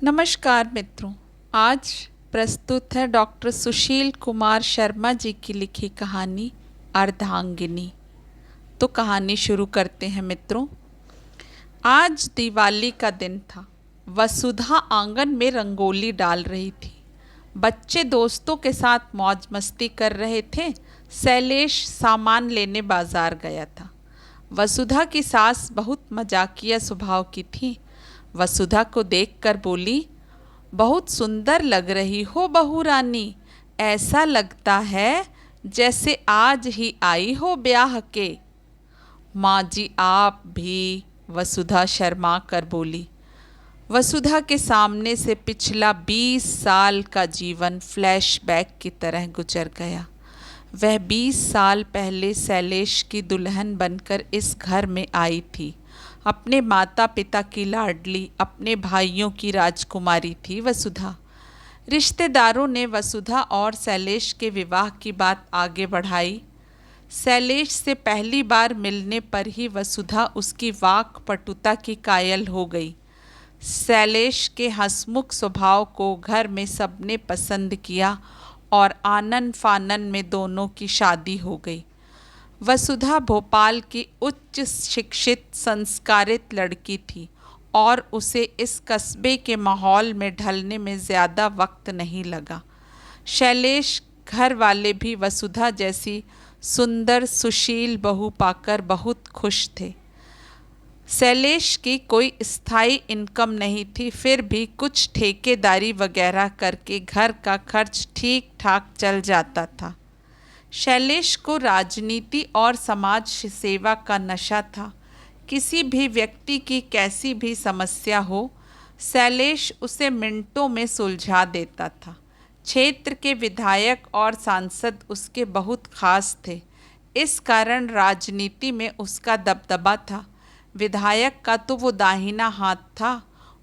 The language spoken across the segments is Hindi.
नमस्कार मित्रों। आज प्रस्तुत है डॉक्टर सुशील कुमार शर्मा जी की लिखी कहानी अर्धांगिनी। तो कहानी शुरू करते हैं मित्रों। आज दिवाली का दिन था। वसुधा आंगन में रंगोली डाल रही थी। बच्चे दोस्तों के साथ मौज मस्ती कर रहे थे। शैलेश सामान लेने बाजार गया था। वसुधा की सास बहुत मजाकिया स्वभाव की थी। वसुधा को देखकर बोली, बहुत सुंदर लग रही हो बहू रानी। ऐसा लगता है जैसे आज ही आई हो ब्याह के। माँ जी आप भी, वसुधा शर्मा कर बोली। वसुधा के सामने से पिछला 20 साल का जीवन फ्लैशबैक की तरह गुजर गया। वह 20 साल पहले शैलेश की दुल्हन बनकर इस घर में आई थी। अपने माता पिता की लाडली, अपने भाइयों की राजकुमारी थी वसुधा। रिश्तेदारों ने वसुधा और शैलेश के विवाह की बात आगे बढ़ाई। शैलेश से पहली बार मिलने पर ही वसुधा उसकी वाक पटुता की कायल हो गई। शैलेश के हंसमुख स्वभाव को घर में सबने पसंद किया और आनन फानन में दोनों की शादी हो गई। वसुधा भोपाल की उच्च शिक्षित संस्कारित लड़की थी और उसे इस कस्बे के माहौल में ढलने में ज़्यादा वक्त नहीं लगा। शैलेश घर वाले भी वसुधा जैसी सुंदर सुशील बहू पाकर बहुत खुश थे। शैलेश की कोई स्थायी इनकम नहीं थी, फिर भी कुछ ठेकेदारी वगैरह करके घर का खर्च ठीक ठाक चल जाता था। शैलेश को राजनीति और समाज सेवा का नशा था। किसी भी व्यक्ति की कैसी भी समस्या हो, शैलेश उसे मिनटों में सुलझा देता था। क्षेत्र के विधायक और सांसद उसके बहुत खास थे। इस कारण राजनीति में उसका दबदबा था। विधायक का तो वो दाहिना हाथ था।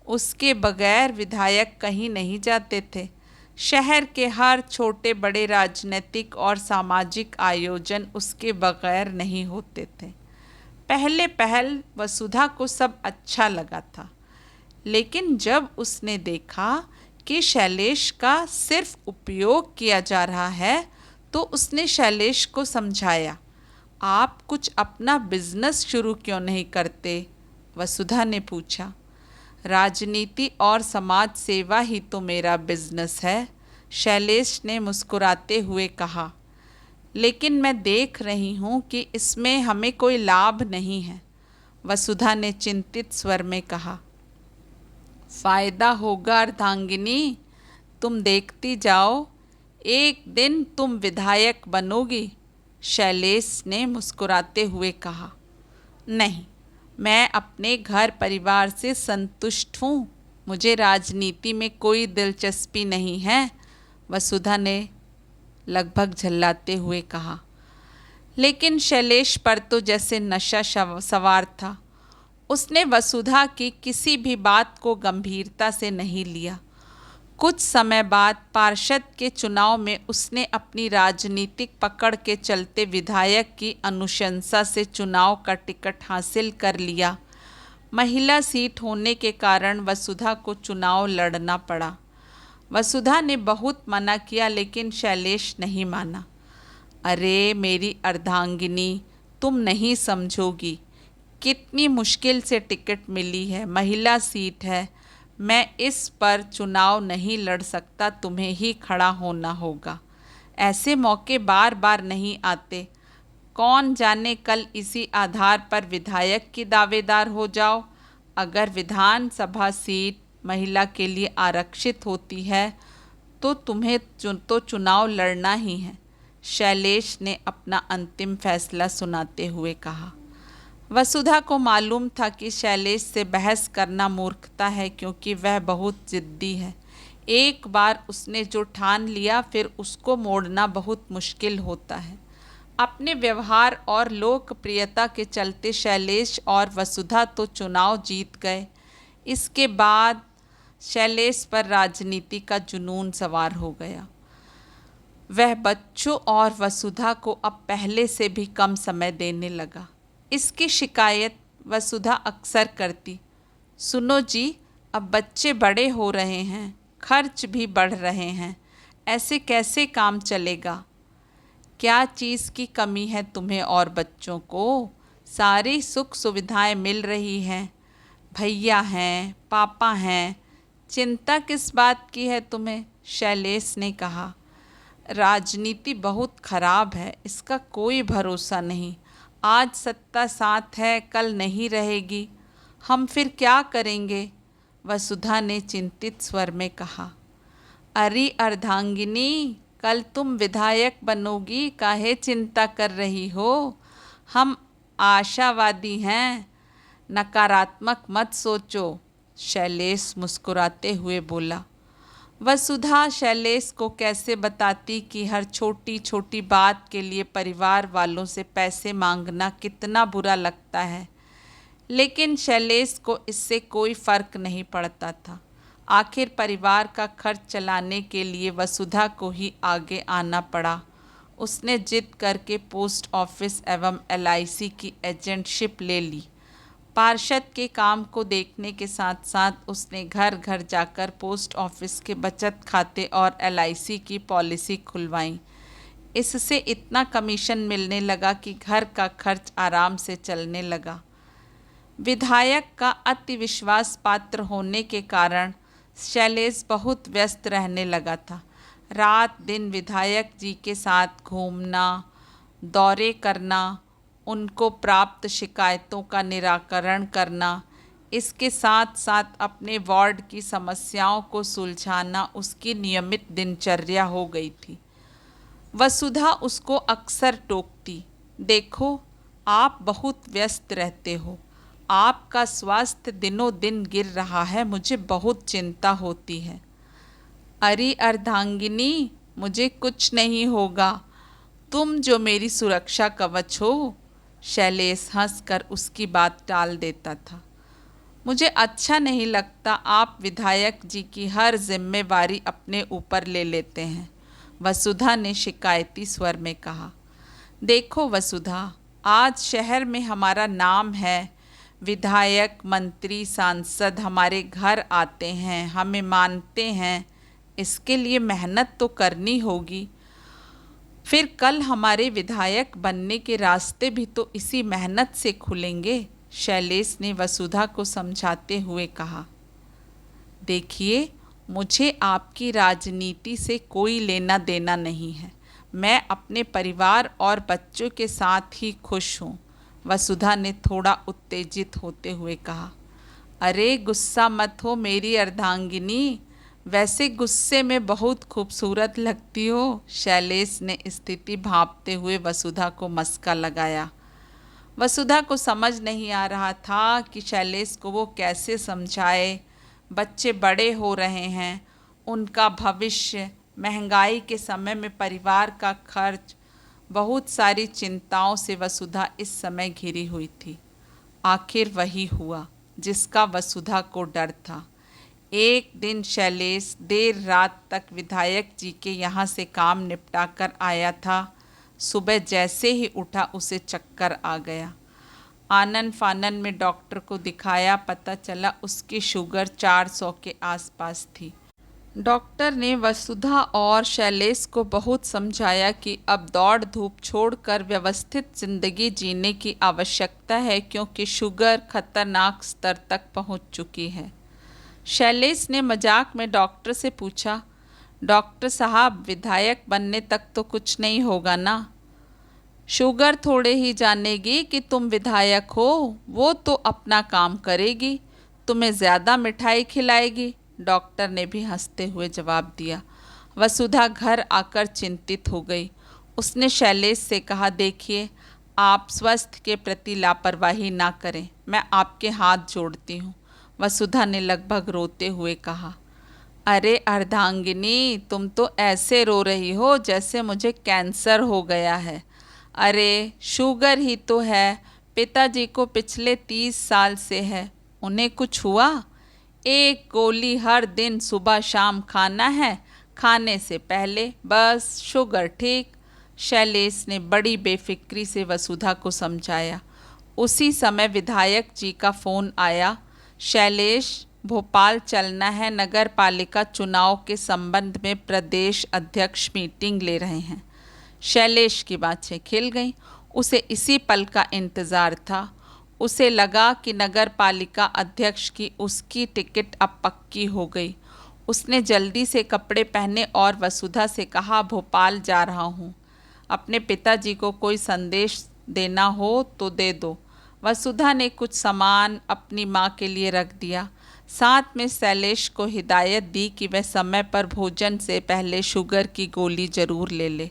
उसके बगैर विधायक कहीं नहीं जाते थे। शहर के हर छोटे बड़े राजनीतिक और सामाजिक आयोजन उसके बगैर नहीं होते थे। पहले पहल वसुधा को सब अच्छा लगा था, लेकिन जब उसने देखा कि शैलेश का सिर्फ उपयोग किया जा रहा है, तो उसने शैलेश को समझाया। आप कुछ अपना बिजनेस शुरू क्यों नहीं करते? वसुधा ने पूछा। राजनीति और समाज सेवा ही तो मेरा बिजनेस है, शैलेश ने मुस्कुराते हुए कहा। लेकिन मैं देख रही हूँ कि इसमें हमें कोई लाभ नहीं है, वसुधा ने चिंतित स्वर में कहा। फायदा होगा अर्धांगिनी, तुम देखती जाओ, एक दिन तुम विधायक बनोगी, शैलेश ने मुस्कुराते हुए कहा। नहीं, मैं अपने घर परिवार से संतुष्ट हूँ, मुझे राजनीति में कोई दिलचस्पी नहीं है, वसुधा ने लगभग झल्लाते हुए कहा। लेकिन शैलेश पर तो जैसे नशा सवार था। उसने वसुधा की किसी भी बात को गंभीरता से नहीं लिया। कुछ समय बाद पार्षद के चुनाव में उसने अपनी राजनीतिक पकड़ के चलते विधायक की अनुशंसा से चुनाव का टिकट हासिल कर लिया। महिला सीट होने के कारण वसुधा को चुनाव लड़ना पड़ा। वसुधा ने बहुत मना किया, लेकिन शैलेश नहीं माना। अरे मेरी अर्धांगिनी, तुम नहीं समझोगी, कितनी मुश्किल से टिकट मिली है, महिला सीट है, मैं इस पर चुनाव नहीं लड़ सकता, तुम्हें ही खड़ा होना होगा। ऐसे मौके बार बार नहीं आते। कौन जाने कल इसी आधार पर विधायक की दावेदार हो जाओ। अगर विधानसभा सीट महिला के लिए आरक्षित होती है तो तुम्हें तो चुनाव लड़ना ही है, शैलेश ने अपना अंतिम फैसला सुनाते हुए कहा। वसुधा को मालूम था कि शैलेश से बहस करना मूर्खता है, क्योंकि वह बहुत जिद्दी है। एक बार उसने जो ठान लिया फिर उसको मोड़ना बहुत मुश्किल होता है। अपने व्यवहार और लोकप्रियता के चलते शैलेश और वसुधा तो चुनाव जीत गए। इसके बाद शैलेश पर राजनीति का जुनून सवार हो गया। वह बच्चों और वसुधा को अब पहले से भी कम समय देने लगा। इसकी शिकायत वसुधा अक्सर करती। सुनो जी, अब बच्चे बड़े हो रहे हैं, खर्च भी बढ़ रहे हैं, ऐसे कैसे काम चलेगा? क्या चीज़ की कमी है तुम्हें और बच्चों को? सारी सुख सुविधाएं मिल रही हैं, भैया हैं, पापा हैं, चिंता किस बात की है तुम्हें? शैलेश ने कहा। राजनीति बहुत खराब है, इसका कोई भरोसा नहीं। आज सत्ता साथ है, कल नहीं रहेगी। हम फिर क्या करेंगे? वसुधा ने चिंतित स्वर में कहा। अरे अर्धांगिनी, कल तुम विधायक बनोगी, काहे चिंता कर रही हो? हम आशावादी हैं, नकारात्मक मत सोचो। शैलेश मुस्कुराते हुए बोला। वसुधा शैलेश को कैसे बताती कि हर छोटी छोटी बात के लिए परिवार वालों से पैसे मांगना कितना बुरा लगता है, लेकिन शैलेश को इससे कोई फ़र्क नहीं पड़ता था। आखिर परिवार का खर्च चलाने के लिए वसुधा को ही आगे आना पड़ा। उसने जिद करके पोस्ट ऑफिस एवं LIC की एजेंटशिप ले ली। पार्षद के काम को देखने के साथ साथ उसने घर घर जाकर पोस्ट ऑफिस के बचत खाते और LIC की पॉलिसी खुलवाई। इससे इतना कमीशन मिलने लगा कि घर का खर्च आराम से चलने लगा। विधायक का अति विश्वास पात्र होने के कारण शैलेश बहुत व्यस्त रहने लगा था। रात दिन विधायक जी के साथ घूमना, दौरे करना, उनको प्राप्त शिकायतों का निराकरण करना, इसके साथ साथ अपने वार्ड की समस्याओं को सुलझाना उसकी नियमित दिनचर्या हो गई थी। वसुधा उसको अक्सर टोकती, देखो आप बहुत व्यस्त रहते हो, आपका स्वास्थ्य दिनों दिन गिर रहा है, मुझे बहुत चिंता होती है। अरे अर्धांगिनी, मुझे कुछ नहीं होगा, तुम जो मेरी सुरक्षा कवच हो। शैलेश हंसकर उसकी बात टाल देता था। मुझे अच्छा नहीं लगता आप विधायक जी की हर जिम्मेवारी अपने ऊपर ले लेते हैं, वसुधा ने शिकायती स्वर में कहा। देखो वसुधा, आज शहर में हमारा नाम है, विधायक, मंत्री, सांसद हमारे घर आते हैं, हमें मानते हैं, इसके लिए मेहनत तो करनी होगी। फिर कल हमारे विधायक बनने के रास्ते भी तो इसी मेहनत से खुलेंगे, शैलेश ने वसुधा को समझाते हुए कहा। देखिए, मुझे आपकी राजनीति से कोई लेना देना नहीं है, मैं अपने परिवार और बच्चों के साथ ही खुश हूँ, वसुधा ने थोड़ा उत्तेजित होते हुए कहा। अरे गुस्सा मत हो मेरी अर्धांगिनी, वैसे गुस्से में बहुत खूबसूरत लगती हो, शैलेश ने स्थिति भांपते हुए वसुधा को मस्का लगाया। वसुधा को समझ नहीं आ रहा था कि शैलेश को वो कैसे समझाए। बच्चे बड़े हो रहे हैं, उनका भविष्य, महंगाई के समय में परिवार का खर्च, बहुत सारी चिंताओं से वसुधा इस समय घिरी हुई थी। आखिर वही हुआ जिसका वसुधा को डर था। एक दिन शैलेश देर रात तक विधायक जी के यहाँ से काम निपटा कर आया था। सुबह जैसे ही उठा उसे चक्कर आ गया। आनन फानन में डॉक्टर को दिखाया, पता चला उसकी शुगर 400 के आसपास थी। डॉक्टर ने वसुधा और शैलेश को बहुत समझाया कि अब दौड़ धूप छोड़कर व्यवस्थित जिंदगी जीने की आवश्यकता है, क्योंकि शुगर खतरनाक स्तर तक पहुंच चुकी है। शैलेश ने मजाक में डॉक्टर से पूछा, डॉक्टर साहब, विधायक बनने तक तो कुछ नहीं होगा ना? शुगर थोड़े ही जानेगी कि तुम विधायक हो, वो तो अपना काम करेगी, तुम्हें ज़्यादा मिठाई खिलाएगी, डॉक्टर ने भी हंसते हुए जवाब दिया। वसुधा घर आकर चिंतित हो गई। उसने शैलेश से कहा, देखिए, आप स्वास्थ्य के प्रति लापरवाही ना करें, मैं आपके हाथ जोड़ती हूँ। वसुधा ने लगभग रोते हुए कहा। अरे अर्धांगिनी, तुम तो ऐसे रो रही हो जैसे मुझे कैंसर हो गया है। अरे शुगर ही तो है, पिताजी को पिछले 30 साल से है, उन्हें कुछ हुआ? एक गोली हर दिन सुबह शाम खाना है, खाने से पहले बस शुगर ठीक। शैलेश ने बड़ी बेफिक्री से वसुधा को समझाया। उसी समय विधायक जी का फ़ोन आया। शैलेश, भोपाल चलना है, नगर पालिका चुनाव के संबंध में प्रदेश अध्यक्ष मीटिंग ले रहे हैं। शैलेश की बातें खिल गईं। उसे इसी पल का इंतज़ार था। उसे लगा कि नगर पालिका अध्यक्ष की उसकी टिकट अब पक्की हो गई। उसने जल्दी से कपड़े पहने और वसुधा से कहा, भोपाल जा रहा हूँ, अपने पिताजी को कोई संदेश देना हो तो दे दो। वसुधा ने कुछ सामान अपनी माँ के लिए रख दिया। साथ में शैलेश को हिदायत दी कि वह समय पर भोजन से पहले शुगर की गोली जरूर ले ले।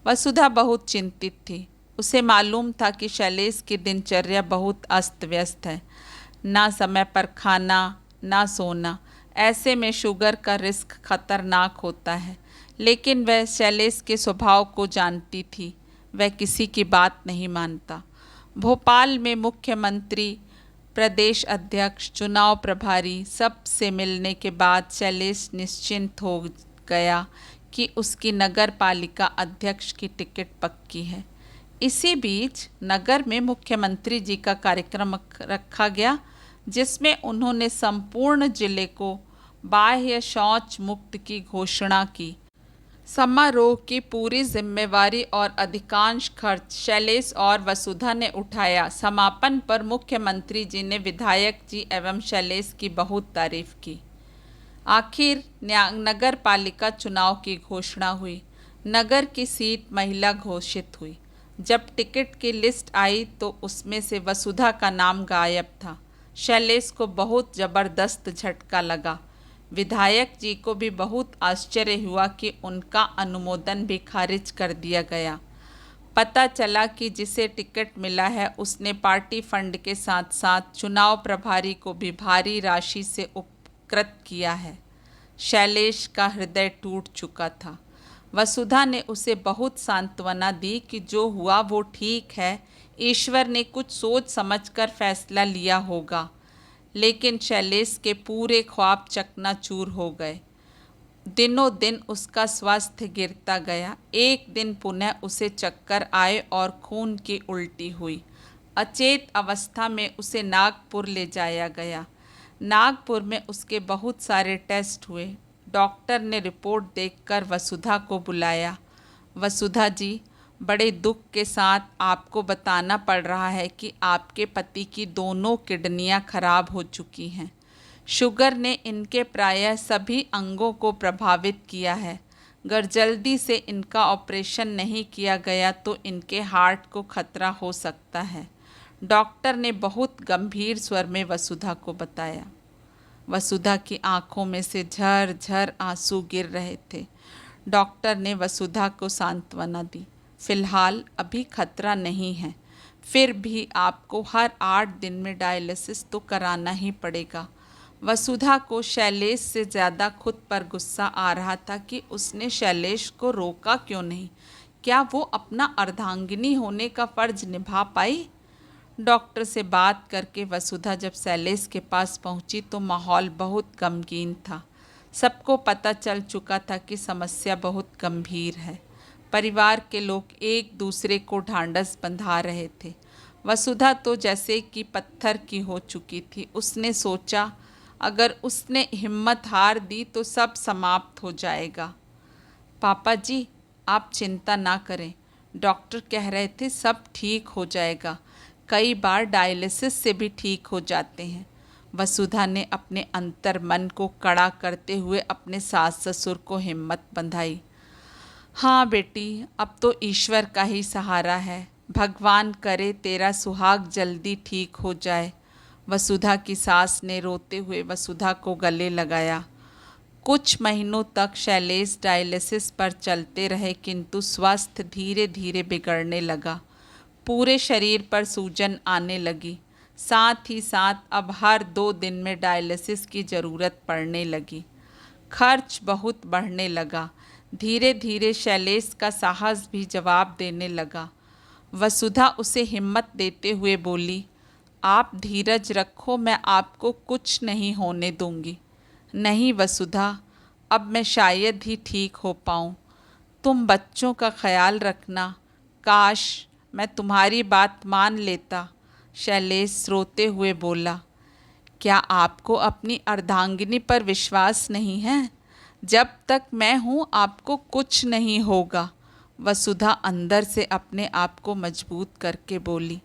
वसुधा बहुत चिंतित थी। उसे मालूम था कि शैलेश की दिनचर्या बहुत अस्त व्यस्त है, ना समय पर खाना ना सोना। ऐसे में शुगर का रिस्क खतरनाक होता है। लेकिन वह शैलेश के स्वभाव को जानती थी। वह किसी की बात नहीं मानता। भोपाल में मुख्यमंत्री, प्रदेश अध्यक्ष, चुनाव प्रभारी सब से मिलने के बाद शैलेश निश्चिंत हो गया कि उसकी नगर पालिका अध्यक्ष की टिकट पक्की है। इसी बीच नगर में मुख्यमंत्री जी का कार्यक्रम रखा गया, जिसमें उन्होंने संपूर्ण जिले को बाह्य शौच मुक्त की घोषणा की। समारोह की पूरी जिम्मेवारी और अधिकांश खर्च शैलेश और वसुधा ने उठाया। समापन पर मुख्यमंत्री जी ने विधायक जी एवं शैलेश की बहुत तारीफ की। आखिर नगर पालिका चुनाव की घोषणा हुई। नगर की सीट महिला घोषित हुई। जब टिकट की लिस्ट आई तो उसमें से वसुधा का नाम गायब था। शैलेश को बहुत ज़बरदस्त झटका लगा। विधायक जी को भी बहुत आश्चर्य हुआ कि उनका अनुमोदन भी खारिज कर दिया गया। पता चला कि जिसे टिकट मिला है उसने पार्टी फंड के साथ साथ चुनाव प्रभारी को भी भारी राशि से उपकृत किया है। शैलेश का हृदय टूट चुका था। वसुधा ने उसे बहुत सांत्वना दी कि जो हुआ वो ठीक है, ईश्वर ने कुछ सोच समझकर फैसला लिया होगा। लेकिन शैलेश के पूरे ख्वाब चकनाचूर हो गए। दिनों दिन उसका स्वास्थ्य गिरता गया। एक दिन पुनः उसे चक्कर आए और खून की उल्टी हुई। अचेत अवस्था में उसे नागपुर ले जाया गया। नागपुर में उसके बहुत सारे टेस्ट हुए। डॉक्टर ने रिपोर्ट देखकर वसुधा को बुलाया। वसुधा जी, बड़े दुख के साथ आपको बताना पड़ रहा है कि आपके पति की दोनों किडनियां खराब हो चुकी हैं। शुगर ने इनके प्रायः सभी अंगों को प्रभावित किया है। अगर जल्दी से इनका ऑपरेशन नहीं किया गया तो इनके हार्ट को खतरा हो सकता है, डॉक्टर ने बहुत गंभीर स्वर में वसुधा को बताया। वसुधा की आंखों में से झर झर आंसू गिर रहे थे। डॉक्टर ने वसुधा को सांत्वना दी। फिलहाल अभी खतरा नहीं है, फिर भी आपको हर 8 दिन में डायलिसिस तो कराना ही पड़ेगा। वसुधा को शैलेश से ज़्यादा खुद पर गुस्सा आ रहा था कि उसने शैलेश को रोका क्यों नहीं। क्या वो अपना अर्धांगिनी होने का फ़र्ज निभा पाई? डॉक्टर से बात करके वसुधा जब शैलेश के पास पहुंची तो माहौल बहुत गमगीन था। सबको पता चल चुका था कि समस्या बहुत गंभीर है। परिवार के लोग एक दूसरे को ढांढस बंधा रहे थे। वसुधा तो जैसे कि पत्थर की हो चुकी थी। उसने सोचा अगर उसने हिम्मत हार दी तो सब समाप्त हो जाएगा। पापा जी, आप चिंता ना करें, डॉक्टर कह रहे थे सब ठीक हो जाएगा। कई बार डायलिसिस से भी ठीक हो जाते हैं। वसुधा ने अपने अंतर मन को कड़ा करते हुए अपने सास ससुर को हिम्मत बंधाई। हाँ बेटी, अब तो ईश्वर का ही सहारा है। भगवान करे तेरा सुहाग जल्दी ठीक हो जाए। वसुधा की सास ने रोते हुए वसुधा को गले लगाया। कुछ महीनों तक शैलेश डायलिसिस पर चलते रहे, किंतु स्वास्थ्य धीरे धीरे बिगड़ने लगा। पूरे शरीर पर सूजन आने लगी। साथ ही साथ अब हर 2 दिन में डायलिसिस की ज़रूरत पड़ने लगी। खर्च बहुत बढ़ने लगा। धीरे धीरे शैलेश का साहस भी जवाब देने लगा। वसुधा उसे हिम्मत देते हुए बोली, आप धीरज रखो, मैं आपको कुछ नहीं होने दूंगी। नहीं वसुधा, अब मैं शायद ही ठीक हो पाऊँ। तुम बच्चों का ख्याल रखना। काश मैं तुम्हारी बात मान लेता, शैलेश रोते हुए बोला। क्या आपको अपनी अर्धांगिनी पर विश्वास नहीं है? जब तक मैं हूँ आपको कुछ नहीं होगा। वसुधा अंदर से अपने आप को मजबूत करके बोली।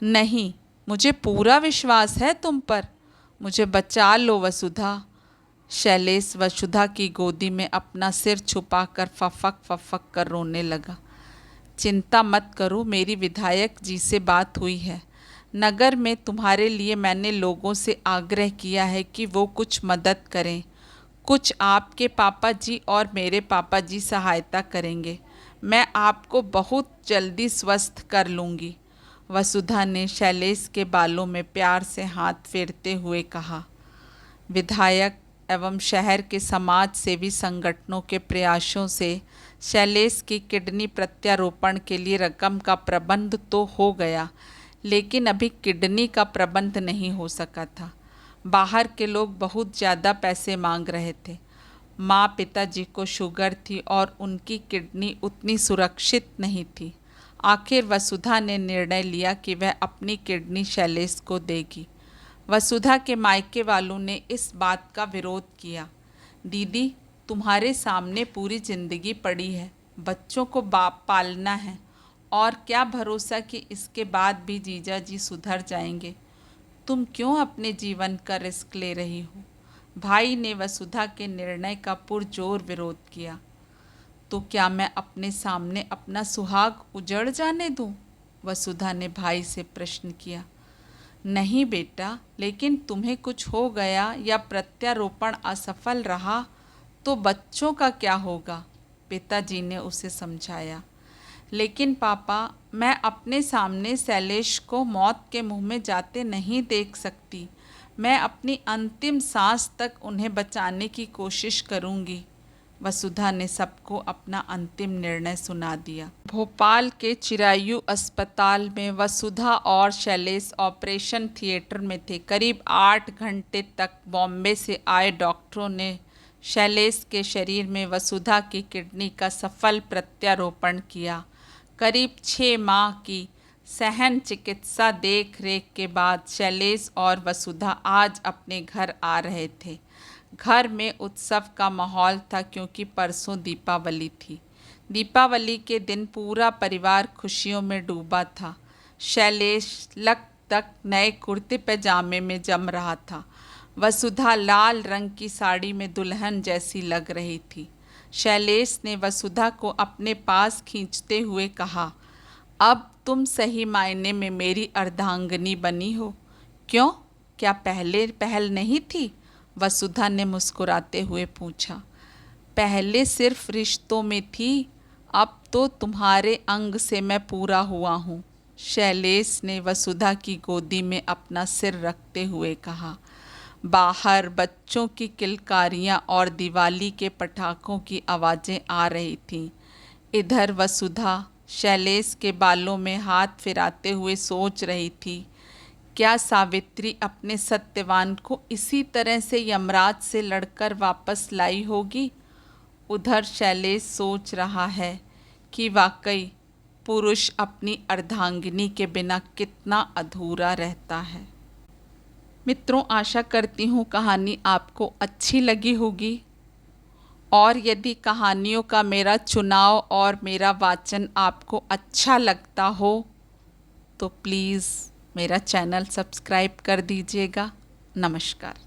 नहीं, मुझे पूरा विश्वास है तुम पर। मुझे बचा लो वसुधा। शैलेश वसुधा की गोदी में अपना सिर छुपाकर फफक फफक कर रोने लगा। चिंता मत करो, मेरी विधायक जी से बात हुई है। नगर में तुम्हारे लिए मैंने लोगों से आग्रह किया है कि वो कुछ मदद करें। कुछ आपके पापा जी और मेरे पापा जी सहायता करेंगे। मैं आपको बहुत जल्दी स्वस्थ कर लूँगी। वसुधा ने शैलेश के बालों में प्यार से हाथ फेरते हुए कहा। विधायक एवं शहर के समाज सेवी संगठनों के प्रयासों से शैलेश की किडनी प्रत्यारोपण के लिए रकम का प्रबंध तो हो गया, लेकिन अभी किडनी का प्रबंध नहीं हो सका था। बाहर के लोग बहुत ज़्यादा पैसे मांग रहे थे। माँ पिताजी को शुगर थी और उनकी किडनी उतनी सुरक्षित नहीं थी। आखिर वसुधा ने निर्णय लिया कि वह अपनी किडनी शैलेश को देगी। वसुधा के मायके वालों ने इस बात का विरोध किया। दीदी, तुम्हारे सामने पूरी जिंदगी पड़ी है, बच्चों को बाप पालना है, और क्या भरोसा कि इसके बाद भी जीजा जी सुधर जाएंगे। तुम क्यों अपने जीवन का रिस्क ले रही हो? भाई ने वसुधा के निर्णय का पुरजोर विरोध किया। तो क्या मैं अपने सामने अपना सुहाग उजड़ जाने दूं? वसुधा ने भाई से प्रश्न किया। नहीं बेटा, लेकिन तुम्हें कुछ हो गया या प्रत्यारोपण असफल रहा तो बच्चों का क्या होगा? पिताजी ने उसे समझाया। लेकिन पापा, मैं अपने सामने शैलेश को मौत के मुंह में जाते नहीं देख सकती। मैं अपनी अंतिम सांस तक उन्हें बचाने की कोशिश करूंगी। वसुधा ने सबको अपना अंतिम निर्णय सुना दिया। भोपाल के चिरायु अस्पताल में वसुधा और शैलेश ऑपरेशन थिएटर में थे। करीब 8 घंटे तक बॉम्बे से आए डॉक्टरों ने शैलेश के शरीर में वसुधा की किडनी का सफल प्रत्यारोपण किया। करीब 6 माह की सहन चिकित्सा देख रेख के बाद शैलेश और वसुधा आज अपने घर आ रहे थे। घर में उत्सव का माहौल था क्योंकि परसों दीपावली थी। दीपावली के दिन पूरा परिवार खुशियों में डूबा था। शैलेश लक तक नए कुर्ते पैजामे में जम रहा था। वसुधा लाल रंग की साड़ी में दुल्हन जैसी लग रही थी। शैलेश ने वसुधा को अपने पास खींचते हुए कहा, अब तुम सही मायने में मेरी अर्धांगिनी बनी हो। क्यों, क्या पहले पहल नहीं थी? वसुधा ने मुस्कुराते हुए पूछा। पहले सिर्फ रिश्तों में थी, अब तो तुम्हारे अंग से मैं पूरा हुआ हूँ। शैलेश ने वसुधा की गोदी में अपना सिर रखते हुए कहा। बाहर बच्चों की किलकारियाँ और दिवाली के पटाखों की आवाज़ें आ रही थीं। इधर वसुधा शैलेश के बालों में हाथ फिराते हुए सोच रही थी, क्या सावित्री अपने सत्यवान को इसी तरह से यमराज से लड़कर वापस लाई होगी? उधर शैलेश सोच रहा है कि वाकई पुरुष अपनी अर्धांगिनी के बिना कितना अधूरा रहता है। मित्रों, आशा करती हूँ कहानी आपको अच्छी लगी होगी, और यदि कहानियों का मेरा चुनाव और मेरा वाचन आपको अच्छा लगता हो तो प्लीज़ मेरा चैनल सब्सक्राइब कर दीजिएगा। नमस्कार।